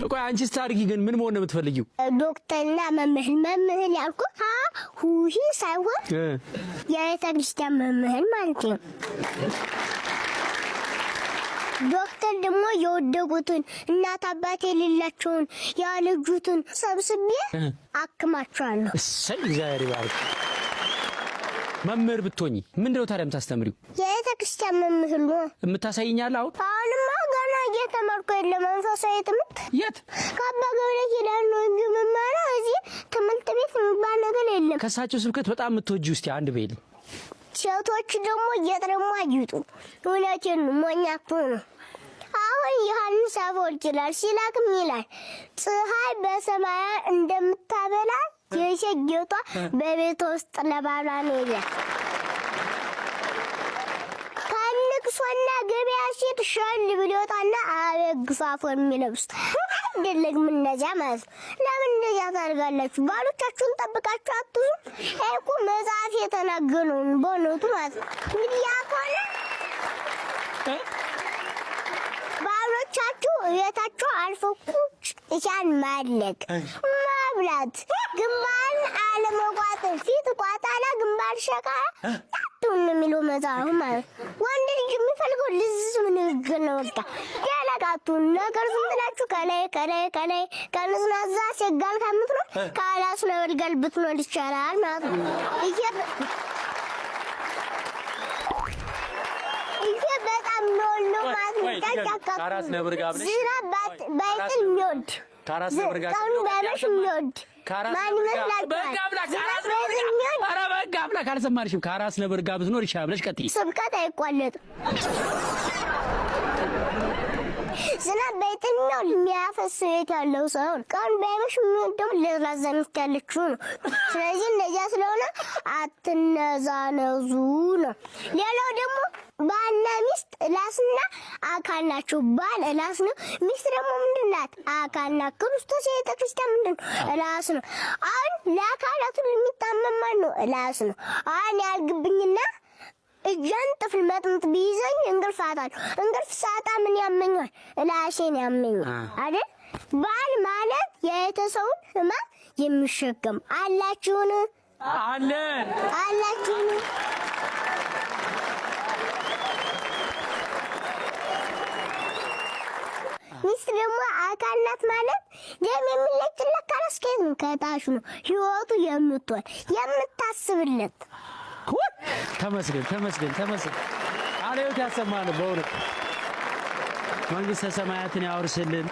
ቆይ አንቺ ስታርጊ ግን ምን መሆን ነው የምትፈልጊው? ዶክተርና መምህር ያልኩ ሁሂ ሳይሆን የቤተክርስቲያን መምህር ማለት ነው። ዶክተር ደግሞ የወደቁትን እናት አባት የሌላቸውን ያልጁትን ሰብስቤ አክማቸዋለሁ። እሰይ እግዚአብሔር ይባርክ። መምህር ብትሆኚ ምንድነው ታዲያ የምታስተምሪው? የቤተክርስቲያን መምህር ነው። የምታሳይኛለህ? አሁንማ ገና እየተማርኩ መንፈሳዊ ትምህርት የት? ከአባ ገብረ ኪዳን ነው እንጂ የምማረው እዚህ ትምህርት ቤት የሚባል ነገር የለም። ከእሳቸው ስብከት በጣም የምትወጂው እስቲ አንድ በይልኝ። ሴቶች ደግሞ እየጠረሙ አይጡ። እውነቴን ነው፣ ሞኛ እኮ ነው። አሁን ዮሐንስ አፈወርቅ ይላል ሲላክም ይላል ፀሐይ በሰማይ እንደምታበላ የሴት ጌጧ በቤት ውስጥ ለባሏ ነው ይላል። ከንቅሶና ገበያ ሴት ሸል ብሎታና አበግፋ ፎርም የሚለብሱት አይደለም እነዚያ ማለት ነው። ለምን እንደዚያ ታደርጋላችሁ? ባሎቻችሁን ጠብቃችሁ አትዙ። እኮ መጽሐፍ የተናገረውን በእውነቱ ማለት ነው። እንግዲህ ያቆለ ባሎቻችሁ ቤታችሁ አልፈኩ እሻን ማለቅ ማብላት ግንባርን አለመቋጠር ፊት ቋጣላ ግንባር ሸቃ ቱን የሚለው መጽሐፍ ማለት ወንድ ልጅ የሚፈልገው ልዝም ንግግር ነው። በቃ ያለቃቱን ነገር ዝም ብላችሁ ከላይ ከንዝናዛ ሲጋል ከምትኖር ካላስ ነው ወልጋል ብትኖር ይቻላል ማለት ነው። ይሄ በጣም ነው ማለት ነው። ካራስ ነብር ጋብለሽ ዝናባት ባይጥል የሚወድ ካራስ ነብር ጋር ባይሽ የሚወድ ማን ይመስላል? በጋ ካልሰማሽም ካራስ ነብር ጋር ብትኖር ይሻላል ብለሽ ቀጥይ። ስብከት አይቋለጥም። ዝናብ ባይጥል የሚያፈስ ቤት ያለው ሰው ቀን ባይመሽ የሚወደው ለራዘምት ያለችው ነው። ስለዚህ እንደዚያ ስለሆነ አትነዛነዙ ነው። ሌላው ደግሞ ባልና ሚስት ላስና አካል ናቸው። ባል ላስ ነው፣ ሚስት ደግሞ ምንድናት? አካል ናት። ክርስቶስ የቤተክርስቲያን ምንድነው? ላስ ነው። አሁን ለአካላቱ የሚታመም ነው ላስ ነው። አሁን ያልግብኝና እጃን ጥፍል መጥምጥ ቢይዘኝ እንቅልፍ አጣለሁ። እንቅልፍ ሳጣ ምን ያመኛል? ላሴን ያመኛል አይደል? ባል ማለት የቤተሰቡን ሕማም የሚሸከም አላችሁን? አላችሁን? ሚስት ደግሞ አካል ናት ማለት ደም የሚለጭለት ካላስከት ነው። ከታች ነው ህይወቱ የምትወል የምታስብለት። ተመስገን አለዮት ያሰማን በእውነት መንግስተ ሰማያትን ያወርስልን።